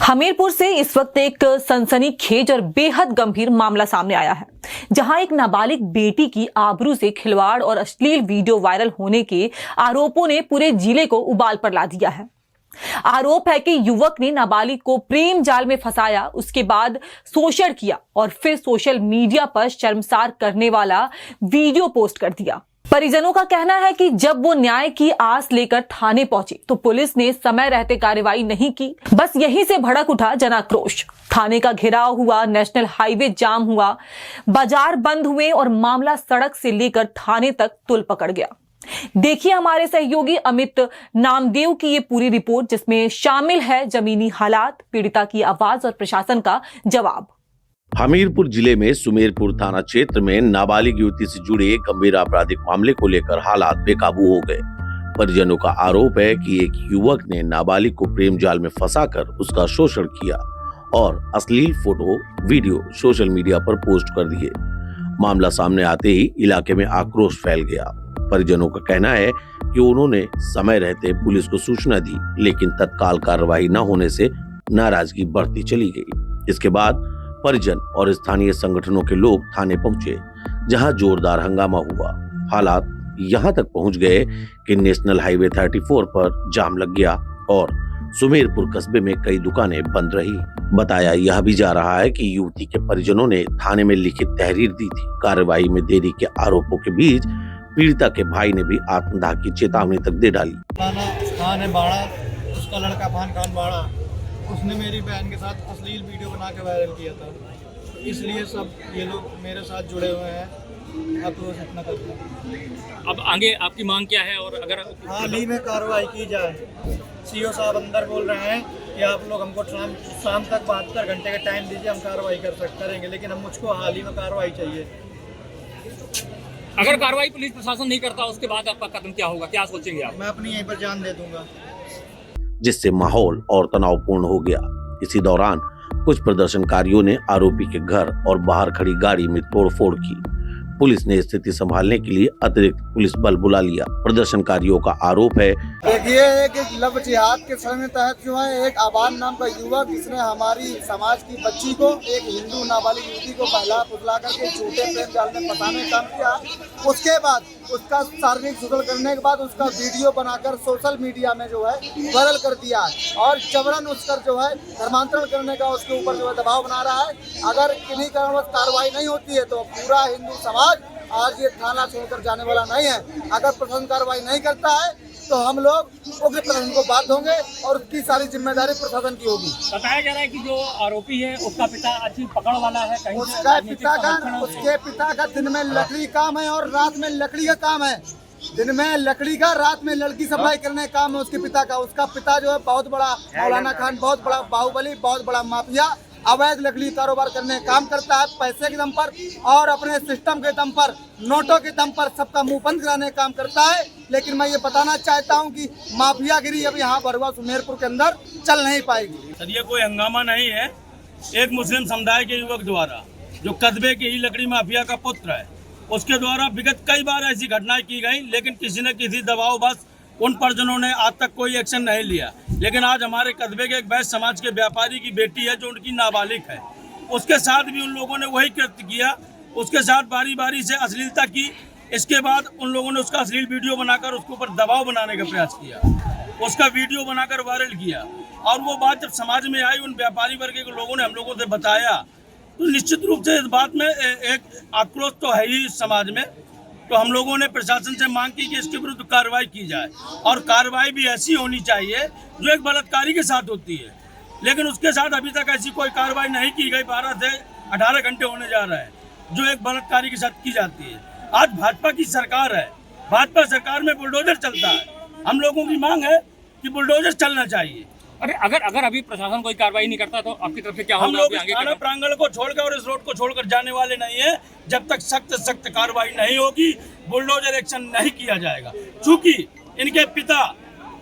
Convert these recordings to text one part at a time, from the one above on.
हमीरपुर से इस वक्त एक सनसनीखेज और बेहद गंभीर मामला सामने आया है, जहां एक नाबालिग बेटी की आबरू से खिलवाड़ और अश्लील वीडियो वायरल होने के आरोपों ने पूरे जिले को उबाल पर ला दिया है। आरोप है कि युवक ने नाबालिग को प्रेम जाल में फंसाया, उसके बाद शोषण किया और फिर सोशल मीडिया पर शर्मसार करने वाला वीडियो पोस्ट कर दिया। परिजनों का कहना है कि जब वो न्याय की आस लेकर थाने पहुंचे तो पुलिस ने समय रहते कार्रवाई नहीं की। बस यहीं से भड़क उठा जनाक्रोश। थाने का घेराव हुआ, नेशनल हाईवे जाम हुआ, बाजार बंद हुए और मामला सड़क से लेकर थाने तक तुल पकड़ गया। देखिए हमारे सहयोगी अमित नामदेव की ये पूरी रिपोर्ट, जिसमें शामिल है जमीनी हालात, पीड़िता की आवाज और प्रशासन का जवाब। हमीरपुर जिले में सुमेरपुर थाना क्षेत्र में नाबालिग युवती से जुड़े गंभीर आपराधिक मामले को लेकर हालात बेकाबू हो गए। परिजनों का आरोप है कि एक युवक ने नाबालिग को प्रेम जाल में फंसाकर उसका शोषण किया और अश्लील फोटो वीडियो सोशल मीडिया पर पोस्ट कर दिए। मामला सामने आते ही इलाके में आक्रोश फैल गया। परिजनों का कहना है कि उन्होंने समय रहते पुलिस को सूचना दी, लेकिन तत्काल कार्रवाई न होने से नाराजगी बढ़ती चली गई। इसके बाद परिजन और स्थानीय संगठनों के लोग थाने पहुंचे, जहां जोरदार हंगामा हुआ। हालात यहां तक पहुंच गए कि नेशनल हाईवे 34 पर जाम लग गया और सुमेरपुर कस्बे में कई दुकानें बंद रही। बताया यह भी जा रहा है कि युवती के परिजनों ने थाने में लिखित तहरीर दी थी। कार्रवाई में देरी के आरोपों के बीच पीड़िता के भाई ने भी आत्मदाह की चेतावनी तक दे डाली। खान है बाड़ा, उसका लड़का फान खान बाड़ा, उसने मेरी बहन के साथ अश्लील वीडियो बना के वायरल किया था, इसलिए सब ये लोग मेरे साथ जुड़े हुए हैं। अब तो इतना करते हैं। अब आगे आपकी मांग क्या है? और अगर हाल ही में कार्रवाई की जाए। सीओ साहब अंदर बोल रहे हैं कि आप लोग हमको शाम तक 72 घंटे का टाइम दीजिए, हम कार्रवाई करेंगे, लेकिन हम मुझको हाल ही में कार्रवाई चाहिए। अगर कार्रवाई पुलिस प्रशासन नहीं करता, उसके बाद आपका कदम क्या होगा, क्या सोचेंगे आप? मैं अपनी यहीं पर जान दे दूंगा। जिससे माहौल और तनावपूर्ण हो गया। इसी दौरान कुछ प्रदर्शनकारियों ने आरोपी के घर और बाहर खड़ी गाड़ी में तोड़फोड़ की। पुलिस ने स्थिति संभालने के लिए अतिरिक्त पुलिस बल बुला लिया। प्रदर्शनकारियों का आरोप है देखिए, एक लव जिहाद के समय तहत जो है एक आबाद नाम का युवक, जिसने हमारी समाज की बच्ची को, एक हिंदू नाबालिग युवती को बहला फुसला करके झूठे प्रेम जाल में फंसाने का काम किया। उसके बाद उसका शारीरिक शोषण करने के बाद उसका वीडियो बनाकर सोशल मीडिया में जो है वायरल कर दिया और जबरन उसकर जो है धर्मांतरण करने का उसके ऊपर जो है दबाव बना रहा है। अगर किन्हीं कारणवश कार्रवाई नहीं होती है तो पूरा हिंदू समाज आज ये थाना छोड़कर जाने वाला नहीं है। अगर प्रशासन कार्रवाई नहीं करता है तो हम लोग उग्र प्रदर्शन को बाध्य होंगे और उसकी सारी जिम्मेदारी प्रशासन की होगी। बताया जा रहा है कि जो आरोपी है उसका पिता अच्छी पकड़ वाला है, कहीं उसके पिता का दिन में लकड़ी काम है और रात में लकड़ी का काम है। दिन में लकड़ी का, रात में लड़की सप्लाई करने का काम है उसके पिता का। उसका पिता जो है बहुत बड़ा मौलाना खान, बहुत बड़ा बाहुबली, बहुत बड़ा माफिया, अवैध लकड़ी कारोबार करने का काम करता है। पैसे के दम पर और अपने सिस्टम के दम पर, नोटों के दम पर सबका मुंह बंद कराने का काम करता है। लेकिन मैं ये बताना चाहता हूँ कि माफियागिरी अब यहाँ बरुआ सुमेरपुर के अंदर चल नहीं पाएगी। सर, ये कोई हंगामा नहीं है। एक मुस्लिम समुदाय के युवक द्वारा, जो कस्बे के ही लकड़ी माफिया का पुत्र है, उसके द्वारा विगत कई बार ऐसी घटनाएं की गई, लेकिन किसी न किसी दबाव बस उन परिजनों ने आज तक कोई एक्शन नहीं लिया। लेकिन आज हमारे कस्बे के एक वैश्य समाज के व्यापारी की बेटी है जो उनकी नाबालिग है, उसके साथ भी उन लोगों ने वही कृत्य किया। उसके साथ बारी बारी से अश्लीलता की। इसके बाद उन लोगों ने उसका अश्लील वीडियो बनाकर उसके ऊपर दबाव बनाने का प्रयास किया, उसका वीडियो बनाकर वायरल किया। और वो बात जब समाज में आई, उन व्यापारी वर्ग के लोगों ने हम लोगों से बताया, तो निश्चित रूप से इस बात में एक आक्रोश तो है ही समाज में। तो हम लोगों ने प्रशासन से मांग की कि इसके विरुद्ध कार्रवाई की जाए और कार्रवाई भी ऐसी होनी चाहिए जो एक बलात्कारी के साथ होती है। लेकिन उसके साथ अभी तक ऐसी कोई कार्रवाई नहीं की गई। 12 से 18 घंटे होने जा रहे हैं जो एक बलात्कारी के साथ की जाती है। आज भाजपा की सरकार है, भाजपा सरकार में बुलडोजर चलता है। हम लोगों की मांग है कि बुलडोजर चलना चाहिए। अरे अगर अभी प्रशासन कोई कार्रवाई नहीं करता तो आपकी तरफ से क्या होगा? हम लोग इस थाना प्रांगण को छोड़कर और इस रोड को छोड़कर जाने वाले नहीं है जब तक सख्त कार्रवाई नहीं होगी, बुलडोजर एक्शन नहीं किया जाएगा। चूंकि इनके पिता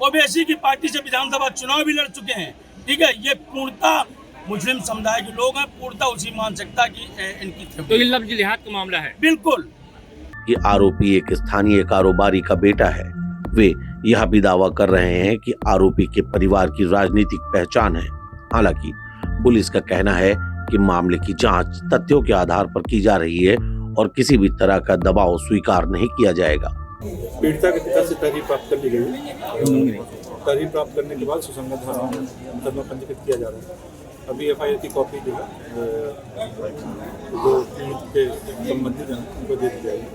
ओबीसी की पार्टी से विधानसभा चुनाव भी लड़ चुके हैं, ठीक है, ये पूर्णतः मुस्लिम समुदाय के लोग हैं, पूर्णतः उसी मानसिकता की इनकी। तो ये लव जिहाद का मामला है। बिल्कुल। ये आरोपी एक स्थानीय कारोबारी का बेटा है। वे यह भी दावा कर रहे हैं कि आरोपी के परिवार की राजनीतिक पहचान है। हालांकि पुलिस का कहना है कि मामले की जांच तथ्यों के आधार पर की जा रही है और किसी भी तरह का दबाव स्वीकार नहीं किया जाएगा। पीड़िता के पिता से तहरीर प्राप्त कर ली गई है। तहरीर प्राप्त करने के बाद सुसंगत धाराओं में मुकदमा पंजीकृत किया जा रहा है। अभी एफआईआर की कॉपी जो है जो पीड़ित के संबंधित हैं उनको दे दी जाएगी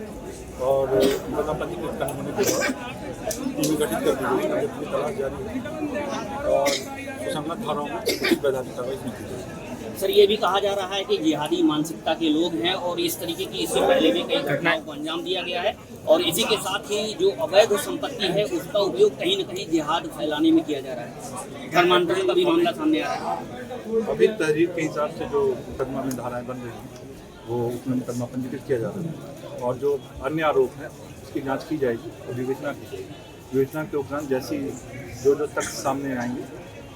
और मुकदमा पंजीकृत करने होने के बाद टीम गठित कर दी गई है। तलाश जारी है और सुसंगत धाराओं में वैधानिक कार्रवाई की जाएगी। सर, ये भी कहा जा रहा है कि जिहादी मानसिकता के लोग हैं और इस तरीके की इससे पहले भी कई घटनाओं को अंजाम दिया गया है और इसी के साथ ही जो अवैध संपत्ति है उसका उपयोग कहीं न कहीं जिहाद फैलाने में किया जा रहा है। धर्मांतरण का भी मामला सामने आ रहा है। अभी तहरीर के हिसाब से जो मुकदमा में धाराएं बन रही हैं वो उसमें मुकदमा पंजीकृत किया जा रहा है और जो अन्य आरोप हैं उसकी जाँच की जाएगी और विवेचना की जाएगी। विवेचना के उपरांत जैसी जो तथ्य सामने आएंगे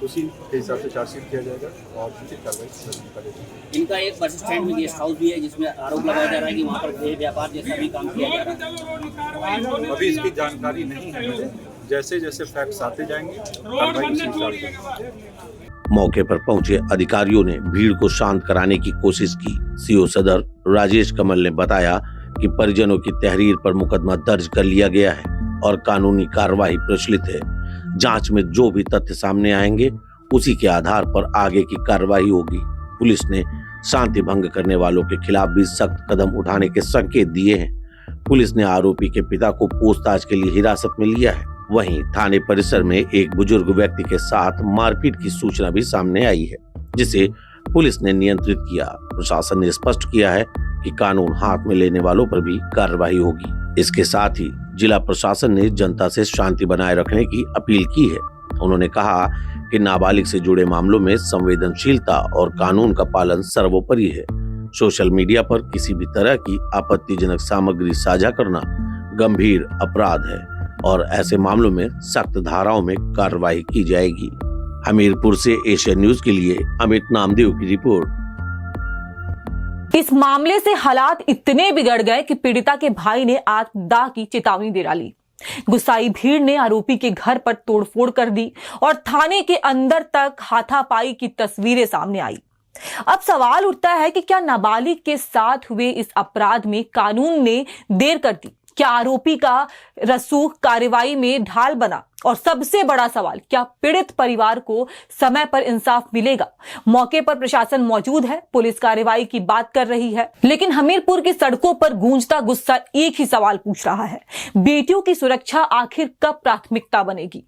उसी के हिसाब से चार्जशीट किया जाएगा और उचित कार्रवाई करेगी। इनका एक बस स्टैंड में गेस्ट हाउस भी है जिसमें आरोप लगाया जा रहा है कि वहाँ पर देह व्यापार जैसा भी काम किया जा रहा है। अभी इसकी जानकारी नहीं है मुझे। जैसे जैसे फैक्ट्स आते जाएंगे कार्रवाई उसी हिसाब से। मौके पर पहुंचे अधिकारियों ने भीड़ को शांत कराने की कोशिश की। सीओ सदर राजेश कमल ने बताया कि परिजनों की तहरीर पर मुकदमा दर्ज कर लिया गया है और कानूनी कार्रवाई प्रचलित है। जांच में जो भी तथ्य सामने आएंगे उसी के आधार पर आगे की कार्रवाई होगी। पुलिस ने शांति भंग करने वालों के खिलाफ भी सख्त कदम उठाने के संकेत दिए हैं। पुलिस ने आरोपी के पिता को पूछताछ के लिए हिरासत में लिया है। वहीं थाने परिसर में एक बुजुर्ग व्यक्ति के साथ मारपीट की सूचना भी सामने आई है, जिसे पुलिस ने नियंत्रित किया। प्रशासन ने स्पष्ट किया है कि कानून हाथ में लेने वालों पर भी कार्रवाई होगी। इसके साथ ही जिला प्रशासन ने जनता से शांति बनाए रखने की अपील की है। उन्होंने कहा कि नाबालिग से जुड़े मामलों में संवेदनशीलता और कानून का पालन सर्वोपरि है। सोशल मीडिया पर किसी भी तरह की आपत्तिजनक सामग्री साझा करना गंभीर अपराध है और ऐसे मामलों में सख्त धाराओं में कार्रवाई की जाएगी। हमीरपुर से एशियन न्यूज के लिए अमित नामदेव की रिपोर्ट। इस मामले से हालात इतने बिगड़ गए कि पीड़िता के भाई ने आत्मदाह की चेतावनी दे डाली। गुस्साई भीड़ ने आरोपी के घर पर तोड़फोड़ कर दी और थाने के अंदर तक हाथापाई की तस्वीरें सामने आई। अब सवाल उठता है कि क्या नाबालिग के साथ हुए इस अपराध में कानून ने देर कर दी? क्या आरोपी का रसूख कार्रवाई में ढाल बना? और सबसे बड़ा सवाल, क्या पीड़ित परिवार को समय पर इंसाफ मिलेगा? मौके पर प्रशासन मौजूद है, पुलिस कार्रवाई की बात कर रही है, लेकिन हमीरपुर की सड़कों पर गूंजता गुस्सा एक ही सवाल पूछ रहा है, बेटियों की सुरक्षा आखिर कब प्राथमिकता बनेगी?